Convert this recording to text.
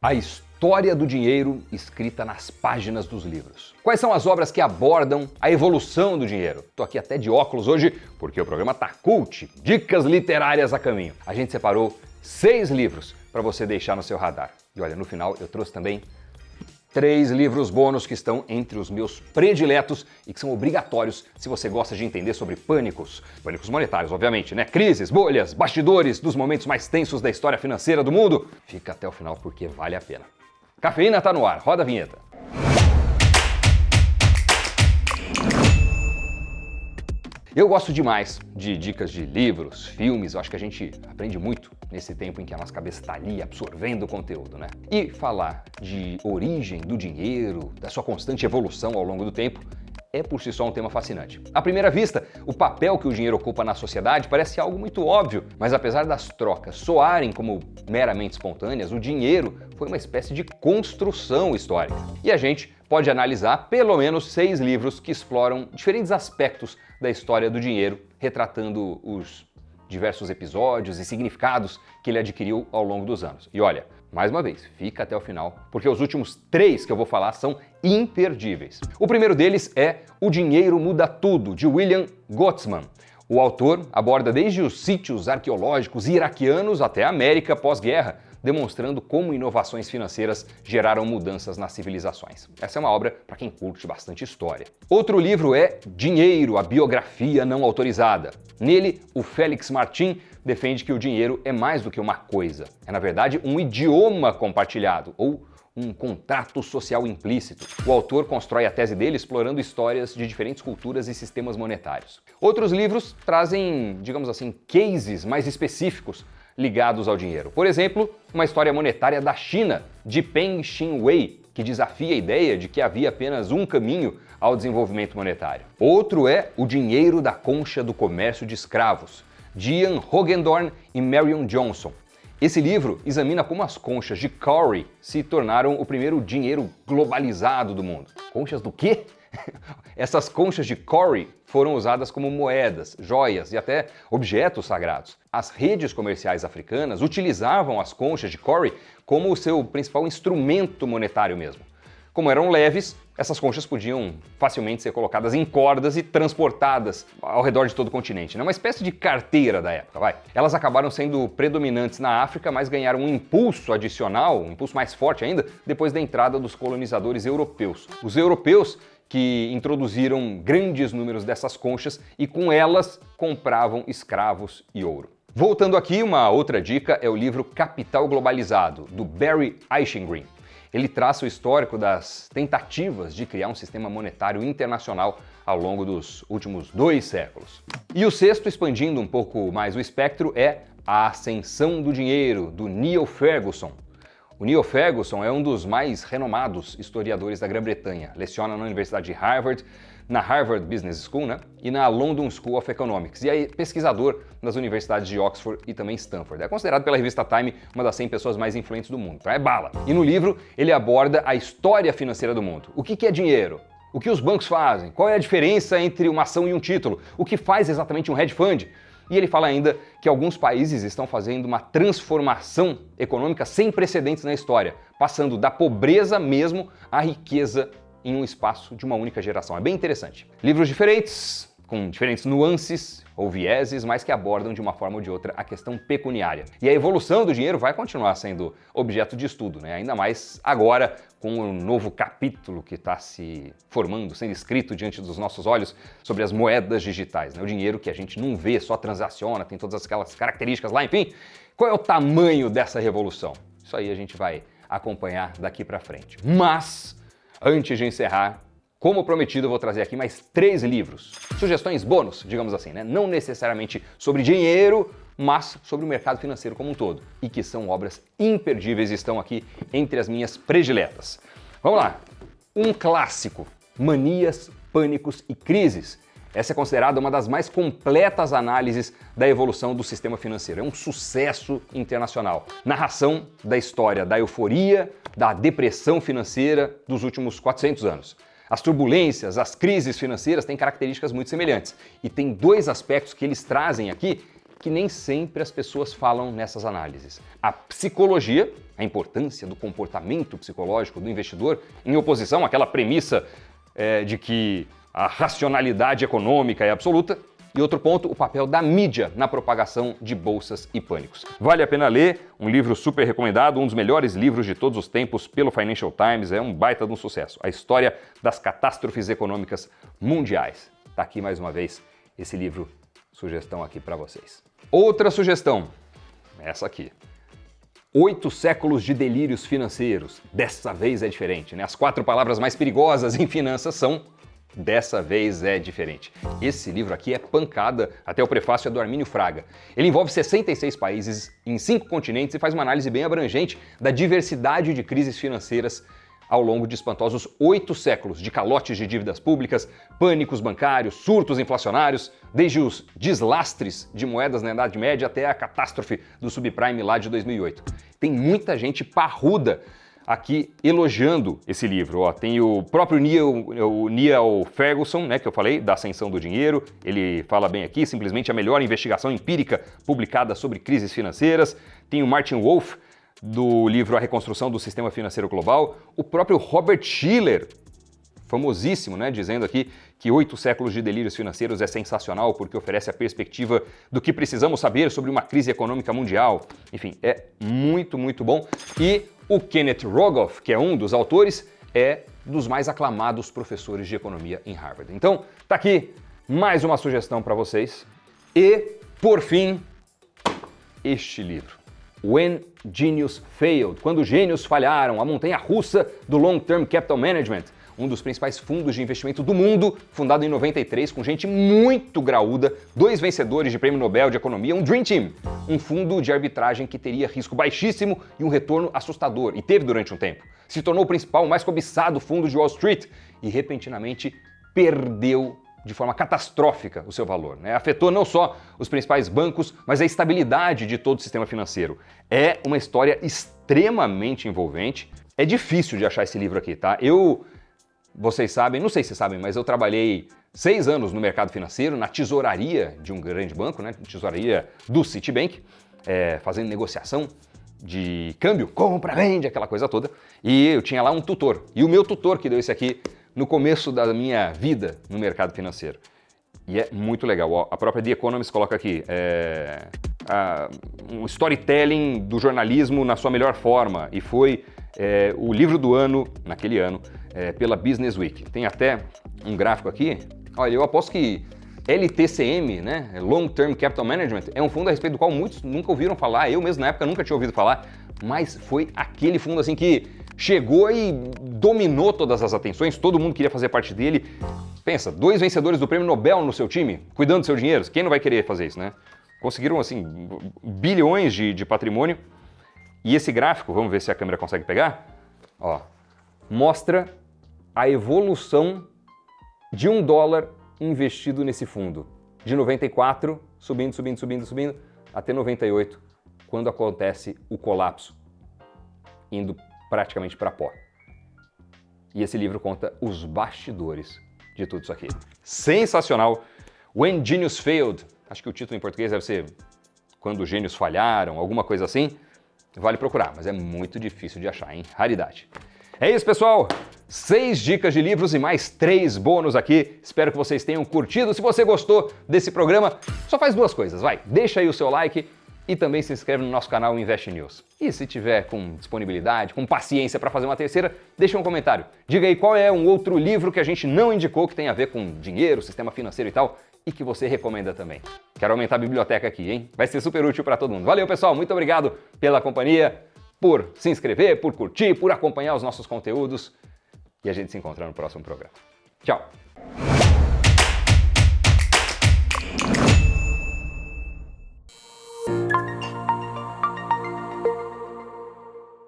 A história do dinheiro escrita nas páginas dos livros. Quais são as obras que abordam a evolução do dinheiro? Tô aqui até de óculos hoje porque o programa tá cult, dicas literárias a caminho. A gente separou 6 livros para você deixar no seu radar. E olha, no final eu trouxe também 3 livros bônus que estão entre os meus prediletos e que são obrigatórios se você gosta de entender sobre pânicos monetários, obviamente, né? Crises, bolhas, bastidores dos momentos mais tensos da história financeira do mundo. Fica até o final porque vale a pena. Cafeína tá no ar, roda a vinheta. Eu gosto demais de dicas de livros, filmes, eu acho que a gente aprende muito nesse tempo em que a nossa cabeça está ali absorvendo o conteúdo, né? E falar de origem do dinheiro, da sua constante evolução ao longo do tempo, é por si só um tema fascinante. À primeira vista, o papel que o dinheiro ocupa na sociedade parece algo muito óbvio, mas apesar das trocas soarem como meramente espontâneas, o dinheiro foi uma espécie de construção histórica. E a gente pode analisar pelo menos 6 livros que exploram diferentes aspectos da história do dinheiro, retratando os diversos episódios e significados que ele adquiriu ao longo dos anos. E olha, mais uma vez, fica até o final, porque os últimos 3 que eu vou falar são imperdíveis. O primeiro deles é O Dinheiro Muda Tudo, de William Gottsman. O autor aborda desde os sítios arqueológicos iraquianos até a América pós-guerra, demonstrando como inovações financeiras geraram mudanças nas civilizações. Essa é uma obra para quem curte bastante história. Outro livro é Dinheiro, a biografia não autorizada. Nele, o Félix Martin defende que o dinheiro é mais do que uma coisa. É, na verdade, um idioma compartilhado, ou um contrato social implícito. O autor constrói a tese dele explorando histórias de diferentes culturas e sistemas monetários. Outros livros trazem, digamos assim, cases mais específicos ligados ao dinheiro. Por exemplo, uma história monetária da China, de Peng Xinwei, que desafia a ideia de que havia apenas um caminho ao desenvolvimento monetário. Outro é O Dinheiro da Concha do Comércio de Escravos, de Ian Hogendorn e Marion Johnson. Esse livro examina como as conchas de Cowrie se tornaram o primeiro dinheiro globalizado do mundo. Conchas do quê? Essas conchas de Cowrie foram usadas como moedas, joias e até objetos sagrados. As redes comerciais africanas utilizavam as conchas de Cowrie como o seu principal instrumento monetário mesmo. Como eram leves, essas conchas podiam facilmente ser colocadas em cordas e transportadas ao redor de todo o continente, né? Uma espécie de carteira da época, vai. Elas acabaram sendo predominantes na África, mas ganharam um impulso adicional, um impulso mais forte ainda, depois da entrada dos colonizadores europeus. Os europeus que introduziram grandes números dessas conchas e com elas compravam escravos e ouro. Voltando aqui, uma outra dica é o livro Capital Globalizado, do Barry Eichengreen. Ele traça o histórico das tentativas de criar um sistema monetário internacional ao longo dos últimos 2 séculos. E o sexto, expandindo um pouco mais o espectro, é A Ascensão do Dinheiro, do Niall Ferguson. O Niall Ferguson é um dos mais renomados historiadores da Grã-Bretanha. Leciona na Universidade de Harvard, na Harvard Business School, né? E na London School of Economics. E é pesquisador nas universidades de Oxford e também Stanford. É considerado pela revista Time uma das 100 pessoas mais influentes do mundo. Então é bala. E no livro ele aborda a história financeira do mundo. O que é dinheiro? O que os bancos fazem? Qual é a diferença entre uma ação e um título? O que faz exatamente um hedge fund? E ele fala ainda que alguns países estão fazendo uma transformação econômica sem precedentes na história, passando da pobreza mesmo à riqueza em um espaço de uma única geração. É bem interessante. Livros diferentes, com diferentes nuances ou vieses, mas que abordam de uma forma ou de outra a questão pecuniária. E a evolução do dinheiro vai continuar sendo objeto de estudo, né? Ainda mais agora com o novo capítulo que está se formando, sendo escrito diante dos nossos olhos sobre as moedas digitais, né? O dinheiro que a gente não vê, só transaciona, tem todas aquelas características lá, enfim. Qual é o tamanho dessa revolução? Isso aí a gente vai acompanhar daqui para frente. Mas, antes de encerrar, como prometido, eu vou trazer aqui mais 3 livros. Sugestões bônus, digamos assim, né? Não necessariamente sobre dinheiro, mas sobre o mercado financeiro como um todo. E que são obras imperdíveis e estão aqui entre as minhas prediletas. Vamos lá. Um clássico, Manias, Pânicos e Crises. Essa é considerada uma das mais completas análises da evolução do sistema financeiro. É um sucesso internacional. Narração da história da euforia, da depressão financeira dos últimos 400 anos. As turbulências, as crises financeiras têm características muito semelhantes. E tem 2 aspectos que eles trazem aqui que nem sempre as pessoas falam nessas análises. A psicologia, a importância do comportamento psicológico do investidor, em oposição àquela premissa de que a racionalidade econômica é absoluta. E outro ponto, o papel da mídia na propagação de bolsas e pânicos. Vale a pena ler, um livro super recomendado, um dos melhores livros de todos os tempos pelo Financial Times, é um baita de um sucesso. A história das catástrofes econômicas mundiais. Tá aqui mais uma vez esse livro, sugestão aqui para vocês. Outra sugestão, essa aqui. 8 séculos de delírios financeiros. Dessa vez é diferente, né? As 4 palavras mais perigosas em finanças são "dessa vez é diferente". Esse livro aqui é pancada, até o prefácio é do Armínio Fraga. Ele envolve 66 países em 5 continentes e faz uma análise bem abrangente da diversidade de crises financeiras ao longo de espantosos 8 séculos de calotes de dívidas públicas, pânicos bancários, surtos inflacionários, desde os deslastres de moedas na Idade Média até a catástrofe do subprime lá de 2008. Tem muita gente parruda aqui elogiando esse livro. Ó, tem o próprio Neil Ferguson, né, que eu falei, da Ascensão do Dinheiro. Ele fala bem aqui, simplesmente a melhor investigação empírica publicada sobre crises financeiras. Tem o Martin Wolf, do livro A Reconstrução do Sistema Financeiro Global. O próprio Robert Shiller, famosíssimo, né, dizendo aqui que 8 séculos de delírios financeiros é sensacional porque oferece a perspectiva do que precisamos saber sobre uma crise econômica mundial. Enfim, é muito, muito bom. E o Kenneth Rogoff, que é um dos autores, é dos mais aclamados professores de economia em Harvard. Então, tá aqui mais uma sugestão para vocês. E, por fim, este livro. When Genius Failed, Quando Gênios Falharam, a montanha-russa do Long Term Capital Management, um dos principais fundos de investimento do mundo, fundado em 93, com gente muito graúda, 2 vencedores de Prêmio Nobel de Economia, um Dream Team, um fundo de arbitragem que teria risco baixíssimo e um retorno assustador, e teve durante um tempo. Se tornou o principal, mais cobiçado fundo de Wall Street e repentinamente perdeu de forma catastrófica o seu valor, né? Afetou não só os principais bancos, mas a estabilidade de todo o sistema financeiro. É uma história extremamente envolvente. É difícil de achar esse livro aqui, tá? Vocês sabem, não sei se sabem, mas eu trabalhei 6 anos no mercado financeiro, na tesouraria de um grande banco, né? Tesouraria do Citibank, fazendo negociação de câmbio, compra, vende, aquela coisa toda. E eu tinha lá um tutor. E o meu tutor que deu esse aqui no começo da minha vida no mercado financeiro. E é muito legal. Ó, a própria The Economist coloca aqui um storytelling do jornalismo na sua melhor forma. E foi o livro do ano, naquele ano, pela Business Week. Tem até um gráfico aqui. Olha, eu aposto que LTCM, né, Long Term Capital Management, é um fundo a respeito do qual muitos nunca ouviram falar. Eu mesmo na época nunca tinha ouvido falar. Mas foi aquele fundo assim que chegou e dominou todas as atenções, todo mundo queria fazer parte dele. Pensa, 2 vencedores do Prêmio Nobel no seu time, cuidando do seu dinheiro. Quem não vai querer fazer isso, né? Conseguiram, assim, bilhões de patrimônio. E esse gráfico, vamos ver se a câmera consegue pegar, ó, mostra a evolução de $1 investido nesse fundo. De 94, subindo, até 98, quando acontece o colapso, indo praticamente para pó. E esse livro conta os bastidores de tudo isso aqui. Sensacional! When Genius Failed, acho que o título em português deve ser Quando Gênios Falharam, alguma coisa assim. Vale procurar, mas é muito difícil de achar, hein? Raridade. É isso, pessoal! 6 dicas de livros e mais 3 bônus aqui. Espero que vocês tenham curtido. Se você gostou desse programa, só faz 2 coisas, vai. Deixa aí o seu like e também se inscreve no nosso canal Invest News. E se tiver com disponibilidade, com paciência para fazer uma terceira, deixa um comentário. Diga aí qual é um outro livro que a gente não indicou que tem a ver com dinheiro, sistema financeiro e tal, e que você recomenda também. Quero aumentar a biblioteca aqui, hein? Vai ser super útil para todo mundo. Valeu, pessoal. Muito obrigado pela companhia, por se inscrever, por curtir, por acompanhar os nossos conteúdos. E a gente se encontra no próximo programa. Tchau!